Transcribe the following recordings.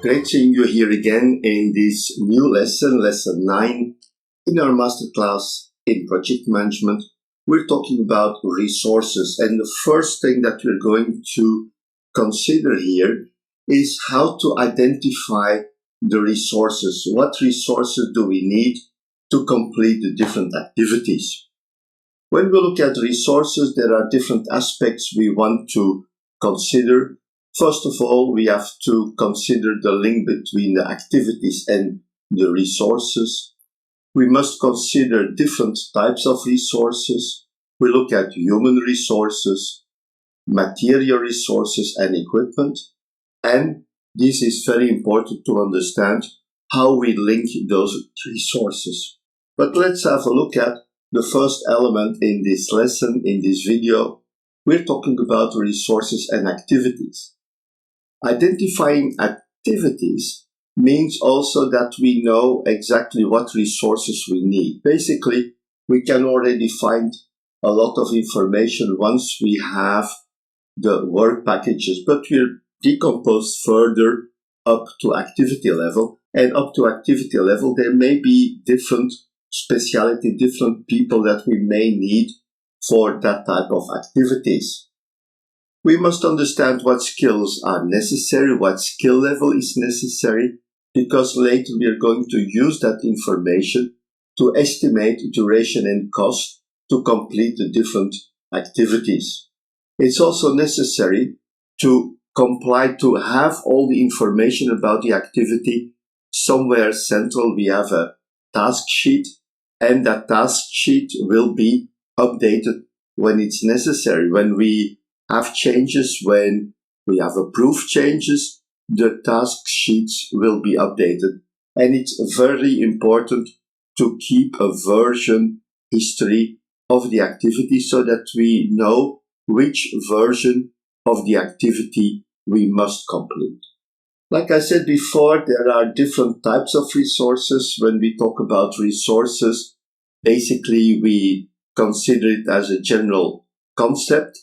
Great seeing you here again in this new lesson, lesson 9, in our masterclass in project management. We're talking about resources, and the first thing that we're going to consider here is how to identify the resources. What resources do we need to complete the different activities? When we look at resources, there are different aspects we want to consider. First of all, we have to consider the link between the activities and the resources. We must consider different types of resources. We look at human resources, material resources, and equipment. And this is very important to understand how we link those resources. But let's have a look at the first element in this lesson, in this video. We're talking about resources and activities. Identifying activities means also that we know exactly what resources we need. Basically, we can already find a lot of information once we have the work packages, but we'll decompose further up to activity level. And up to activity level, there may be different speciality, different people that we may need for that type of activities. We must understand what skills are necessary, what skill level is necessary, because later we are going to use that information to estimate duration and cost to complete the different activities. It's also necessary to comply, to have all the information about the activity somewhere central. We have a task sheet, and that task sheet will be updated when it's necessary. When we have changes, when we have approved changes, the task sheets will be updated. And it's very important to keep a version history of the activity so that we know which version of the activity we must complete. Like I said before, there are different types of resources. When we talk about resources, basically we consider it as a general concept.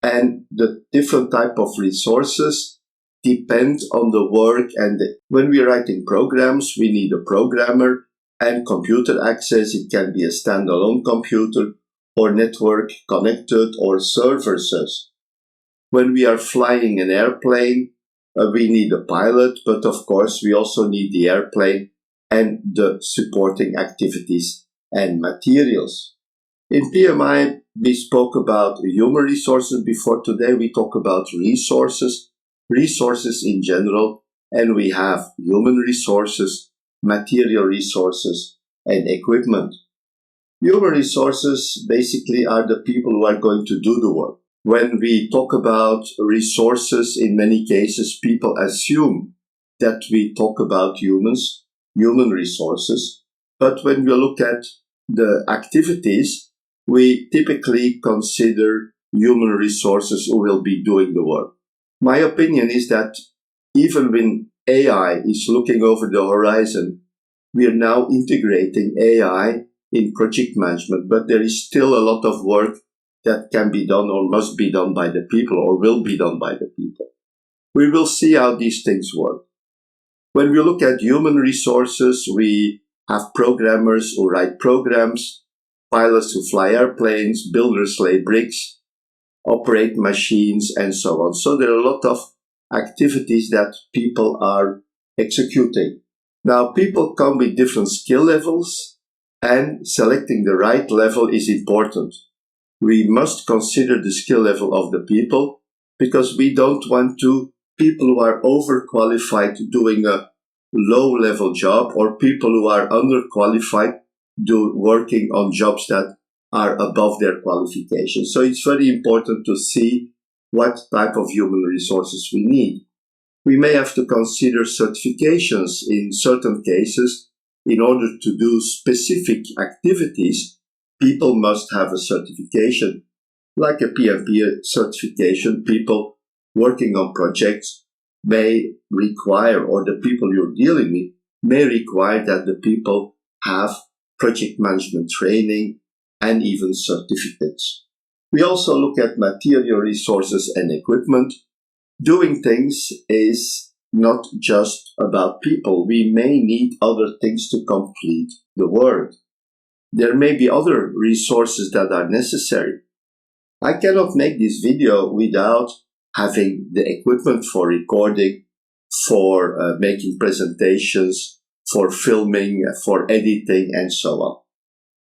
And the different type of resources depend on the work. And when we're writing programs, we need a programmer and computer access. It can be a standalone computer or network connected or services. When we are flying an airplane, we need a pilot, but of course we also need the airplane and the supporting activities and materials. In PMI, we spoke about human resources before. Today we talk about resources in general, and we have human resources, material resources, and equipment. Human resources basically are the people who are going to do the work. When we talk about resources, in many cases people assume that we talk about human resources, but when we look at the activities, we typically consider human resources who will be doing the work. My opinion is that even when AI is looking over the horizon, we are now integrating AI in project management, but there is still a lot of work that can be done or must be done by the people or will be done by the people. We will see how these things work. When we look at human resources, we have programmers who write programs, pilots who fly airplanes, builders lay bricks, operate machines, and so on. So there are a lot of activities that people are executing. Now, people come with different skill levels, and selecting the right level is important. We must consider the skill level of the people, because we don't want people who are overqualified doing a low-level job, or people who are underqualified working on jobs that are above their qualifications. So it's very important to see what type of human resources we need. We may have to consider certifications in certain cases. In order to do specific activities, people must have a certification, like a PMP certification. People working on projects may require, or the people you're dealing with may require, that the people have project management training and even certificates. We also look at material resources and equipment. Doing things is not just about people. We may need other things to complete the work. There may be other resources that are necessary. I cannot make this video without having the equipment for recording, for making presentations, for filming, for editing, and so on.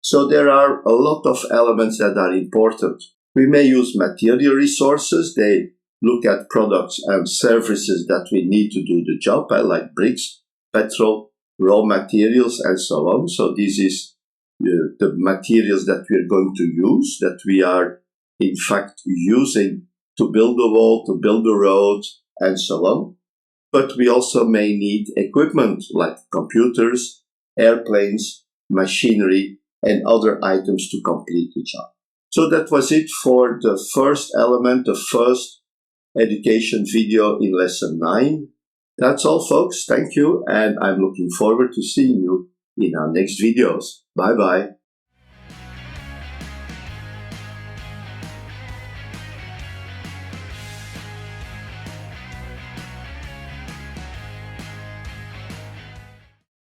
So there are a lot of elements that are important. We may use material resources. They look at products and services that we need to do the job, like bricks, petrol, raw materials, and so on. So this is the materials that we are going to use, that we are in fact using to build the wall, to build the road, and so on. But we also may need equipment like computers, airplanes, machinery, and other items to complete the job. So that was it for the first element, the first education video in lesson 9. That's all, folks. Thank you, and I'm looking forward to seeing you in our next videos. Bye-bye.